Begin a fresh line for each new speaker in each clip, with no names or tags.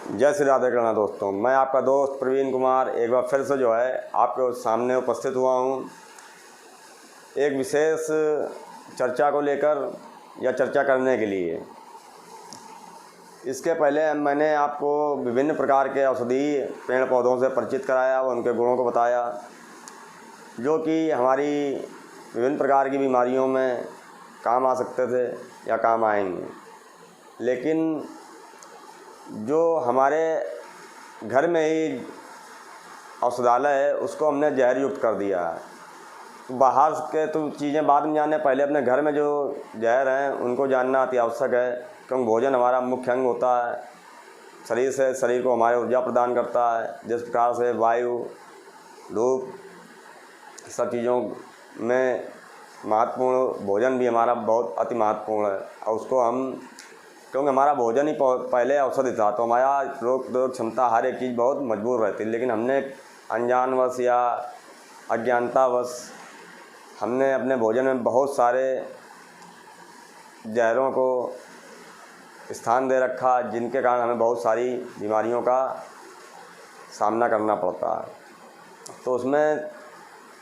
जय श्री राधे कृष्णा दोस्तों, मैं आपका दोस्त प्रवीण कुमार एक बार फिर से जो है आपके सामने उपस्थित हुआ हूँ एक विशेष चर्चा को लेकर या चर्चा करने के लिए। इसके पहले मैंने आपको विभिन्न प्रकार के औषधीय पेड़ पौधों से परिचित कराया और उनके गुणों को बताया, जो कि हमारी विभिन्न प्रकार की बीमारियों में काम आ सकते थे या काम आएंगे। लेकिन जो हमारे घर में ही औषधालय है उसको हमने जहर युक्त कर दिया है। तो बाहर के तो चीज़ें बाद में जाने, पहले अपने घर में जो जहर हैं उनको जानना अति आवश्यक है, क्योंकि भोजन हमारा मुख्य अंग होता है। शरीर को हमारे ऊर्जा प्रदान करता है। जिस प्रकार से वायु, धूप, सब चीज़ों में महत्वपूर्ण भोजन भी हमारा बहुत अति महत्वपूर्ण है। और उसको हम, क्योंकि हमारा भोजन ही पहले औषधि था, तो हमारा रोग प्रतिरोधक क्षमता हर एक चीज़ बहुत मजबूत रहती है। लेकिन हमने अनजानवश या अज्ञानतावश हमने अपने भोजन में बहुत सारे जहरों को स्थान दे रखा, जिनके कारण हमें बहुत सारी बीमारियों का सामना करना पड़ता है। तो उसमें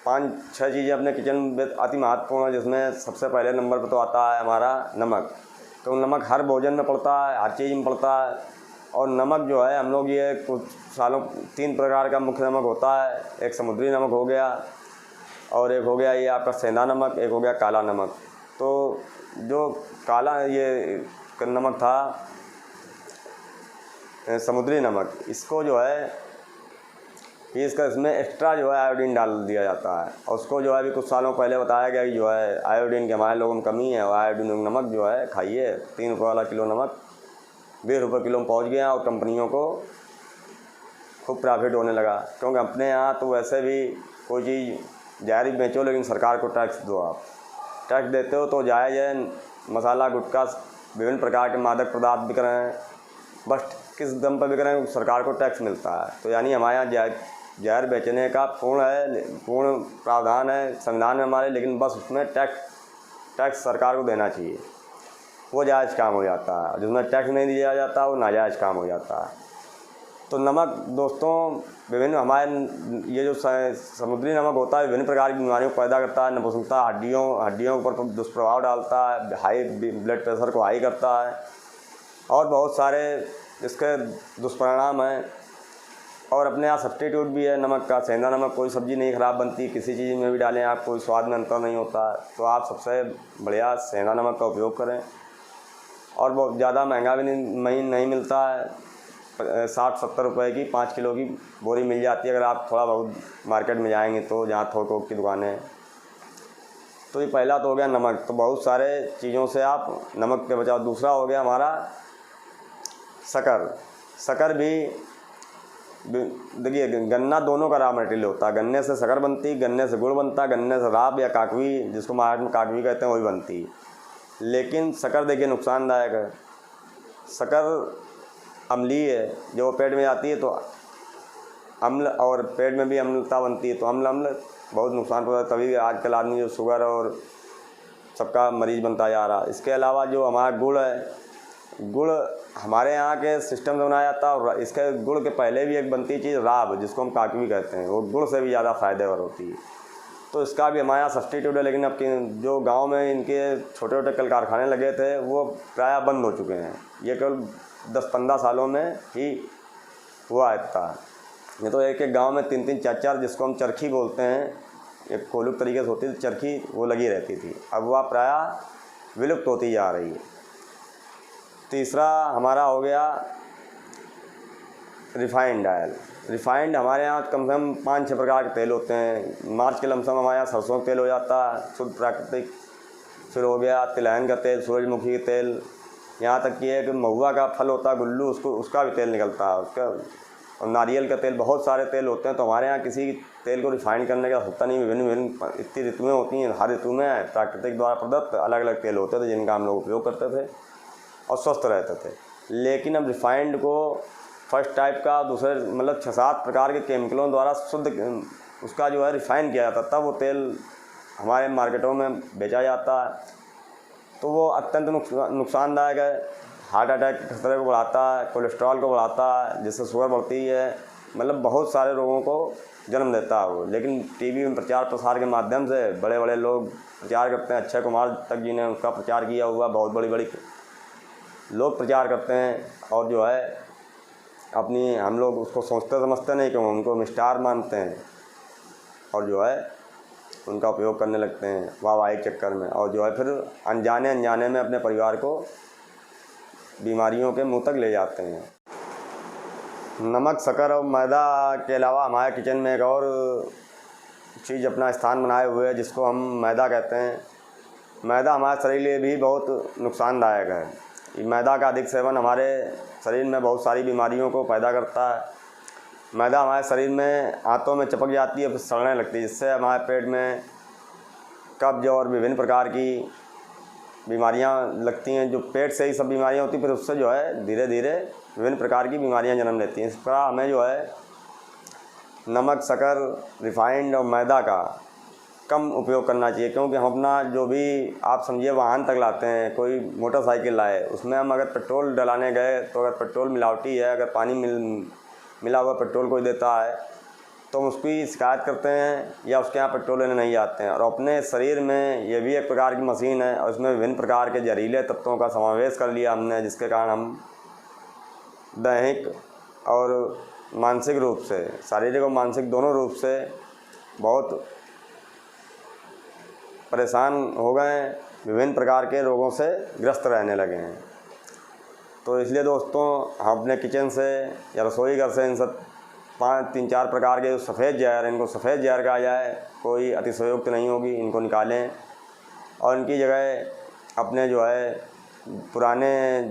5-6 चीज़ें अपने किचन में अति महत्वपूर्ण है, जिसमें सबसे पहले नंबर पर तो आता है हमारा नमक। तो नमक हर भोजन में पड़ता है, हर चीज़ में पड़ता है। और नमक जो है, हम लोग ये कुछ सालों 3 प्रकार का मुख्य नमक होता है। एक समुद्री नमक हो गया, और एक हो गया ये आपका सेंधा नमक, एक हो गया काला नमक। तो जो काला ये नमक था, समुद्री नमक, इसको जो है इसका इसमें एक्स्ट्रा जो है आयोडीन डाल दिया जाता है। और उसको जो है अभी कुछ सालों पहले बताया गया कि जो है आयोडीन की हमारे लोगों में कमी है, और आयोडीन नमक जो है खाइए। 3 रुपये वाला किलो नमक 20 रुपये किलो में पहुँच गया, और कंपनियों को खूब प्रॉफिट होने लगा। क्योंकि अपने यहाँ तो वैसे भी कोई चीज़ जायज़ बेचो, लेकिन सरकार को टैक्स दो। आप टैक्स देते हो तो जायज़ है। मसाला, गुटखा, विभिन्न प्रकार के मादक पदार्थ बिक रहे हैं, बस किस दम पर बिक रहे हैं, सरकार को टैक्स मिलता है। तो यानी हमारे यहाँ जहर बेचने का पूर्ण प्रावधान है संविधान में हमारे, लेकिन बस उसमें टैक्स सरकार को देना चाहिए, वो जायज़ काम हो जाता है। जिसमें टैक्स नहीं दिया जाता वो नाजायज़ काम हो जाता है। तो नमक दोस्तों, विभिन्न हमारे ये जो समुद्री नमक होता है विभिन्न प्रकार की बीमारियों को पैदा करता है। नपुंसकता, हड्डियों पर दुष्प्रभाव डालता है, हाई ब्लड प्रेशर को हाई करता है, और बहुत सारे इसके दुष्परिणाम हैं। और अपने यहाँ सब्स्टिट्यूट भी है नमक का। सेंधा नमक कोई सब्ज़ी नहीं ख़राब बनती, किसी चीज़ में भी डालें आप, कोई स्वाद में अंतर नहीं होता। तो आप सबसे बढ़िया सेंधा नमक का उपयोग करें। और बहुत ज़्यादा महंगा भी नहीं मिलता है। 60-70 रुपए की 5 किलो की बोरी मिल जाती है, अगर आप थोड़ा बहुत मार्केट में जाएंगे तो, जहाँ थोक की दुकानें हैं। तो ये पहला तो हो गया नमक। तो बहुत सारे चीज़ों से आप नमक के बचाव। दूसरा हो गया हमारा शक्कर भी। देखिए, गन्ना दोनों का रॉ मटेरियल होता है। गन्ने से शक्कर बनती, गन्ने से गुड़ बनता, गन्ने से राब या काकवी, जिसको महाराष्ट्र में काकवी कहते हैं, वही बनती। लेकिन शक्कर देखिए नुकसानदायक है। शक्कर अम्लीय है, जो पेट में जाती है तो अम्ल, और पेट में भी अम्लता बनती है, तो अम्ल बहुत नुकसान पहुंचता है। तभी आजकल आदमी जो शुगर और सबका मरीज़ बनता जा रहा है। इसके अलावा जो हमारा गुड़ है, गुड़ हमारे यहाँ के सिस्टम से बनाया जाता है। और इसके गुड़ के पहले भी एक बनती चीज़ राब, जिसको हम काकवी कहते हैं, वो गुड़ से भी ज़्यादा फ़ायदेवर होती है। तो इसका भी हमारे यहाँ सब्स्टिट्यूट है। लेकिन अब जो गांव में इनके छोटे छोटे कल कारखाने लगे थे, वो प्रायः बंद हो चुके हैं। ये केवल 10-15 सालों में ही हुआ था। ये तो एक एक गांव में 3-3, 4-4, जिसको हम चरखी बोलते हैं, एक कोलुक तरीके से होती थी चरखी, वो लगी रहती थी। अब वह प्रायः विलुप्त होती जा रही है। तीसरा हमारा हो गया रिफाइंड ऑयल। रिफाइंड हमारे यहाँ कम से कम 5-6 प्रकार के तेल होते हैं। मार्च के लमसम हमारे यहाँ सरसों का तेल हो जाता है, शुद्ध प्राकृतिक। फिर हो गया तिलहन का तेल, सूरजमुखी का तेल, यहाँ तक कि एक महुआ का फल होता है गुल्लू, उसका भी तेल निकलता है उसका। और नारियल का तेल, बहुत सारे तेल होते हैं। तो हमारे यहाँ किसी तेल को रिफाइंड करने का होता नहीं। विभिन्न इतनी ऋतुएँ होती हैं, हर ऋतु में प्राकृतिक द्वारा प्रदत्त अलग अलग तेल होते थे, जिनका हम लोग उपयोग करते थे और स्वस्थ रहते थे। लेकिन अब रिफाइंड को फर्स्ट टाइप का, दूसरे मतलब 6-7 प्रकार के केमिकलों द्वारा शुद्ध उसका जो है रिफाइन किया जाता, तब वो तेल हमारे मार्केटों में बेचा जाता है। तो वो अत्यंत नुकसानदायक है। हार्ट अटैक के खतरे को बढ़ाता है, कोलेस्ट्रॉल को बढ़ाता है, जिससे शुगर बढ़ती है, मतलब बहुत सारे रोगों को जन्म देता है वो। लेकिन टीवी में प्रचार प्रसार के माध्यम से बड़े बड़े लोग प्रचार करते हैं। अक्षय कुमार तक जी ने उसका प्रचार किया हुआ, बहुत बड़ी बड़ी लोग प्रचार करते हैं और जो है अपनी हम लोग उसको सोचते समझते नहीं, क्यों उनको स्टार मानते हैं और जो है उनका उपयोग करने लगते हैं वाहवाही के चक्कर में, और जो है फिर अनजाने में अपने परिवार को बीमारियों के मुंह तक ले जाते हैं। नमक, शक्कर और मैदा के अलावा हमारे किचन में एक और चीज़ अपना स्थान बनाए हुए है, जिसको हम मैदा कहते हैं। मैदा हमारे शरीर के लिए भी बहुत नुकसानदायक है। ये मैदा का अधिक सेवन हमारे शरीर में बहुत सारी बीमारियों को पैदा करता है। मैदा हमारे शरीर में आंतों में चिपक जाती है, फिर सड़ने लगती है, जिससे हमारे पेट में कब्ज और विभिन्न प्रकार की बीमारियां लगती हैं। जो पेट से ही सब बीमारियां होती हैं, फिर उससे जो है धीरे धीरे विभिन्न प्रकार की बीमारियां जन्म लेती हैं। इस प्रकार हमें जो है नमक, शक्कर, रिफाइंड और मैदा का कम उपयोग करना चाहिए, क्योंकि हम अपना जो भी आप समझिए वाहन तक लाते हैं, कोई मोटरसाइकिल लाए, उसमें हम अगर पेट्रोल डलाने गए तो अगर पेट्रोल मिलावटी है, अगर पानी मिला हुआ पेट्रोल कोई देता है तो हम उसकी शिकायत करते हैं या उसके यहाँ पेट्रोल लेने नहीं आते हैं। और अपने शरीर में ये भी एक प्रकार की मशीन है और इसमें विभिन्न प्रकार के जहरीले तत्वों का समावेश कर लिया हमने, जिसके कारण हम दैहिक और मानसिक रूप से, शारीरिक और मानसिक दोनों रूप से बहुत परेशान हो गए हैं, विभिन्न प्रकार के रोगों से ग्रस्त रहने लगे हैं। तो इसलिए दोस्तों, हम अपने किचन से या रसोई घर से इन सब 3-4 प्रकार के जो सफ़ेद जहर, इनको सफ़ेद जहर कहा जाए, कोई अतिशयोक्त नहीं होगी, इनको निकालें और इनकी जगह अपने जो है पुराने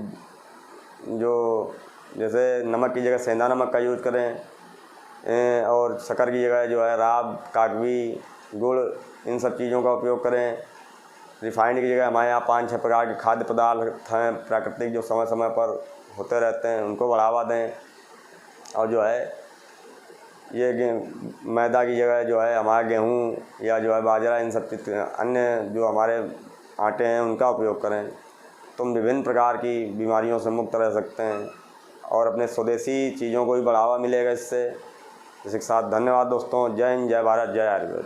जो जैसे नमक की जगह सेंधा नमक का यूज़ करें और शक्कर की जगह जो है राब, काकवी, गुड़, इन सब चीज़ों का उपयोग करें। रिफाइंड की जगह हमारे यहाँ 5-6 प्रकार के खाद्य पदार्थ हैं प्राकृतिक, जो समय समय पर होते रहते हैं, उनको बढ़ावा दें। और जो है ये मैदा की जगह जो है हमारा गेहूँ या जो है बाजरा, इन सब अन्य जो हमारे आटे हैं उनका उपयोग करें, तो हम विभिन्न प्रकार की बीमारियों से मुक्त रह सकते हैं और अपने स्वदेशी चीज़ों को भी बढ़ावा मिलेगा इससे। इसी के साथ धन्यवाद दोस्तों। जय हिंद, जय भारत, जय आयुर्वेद।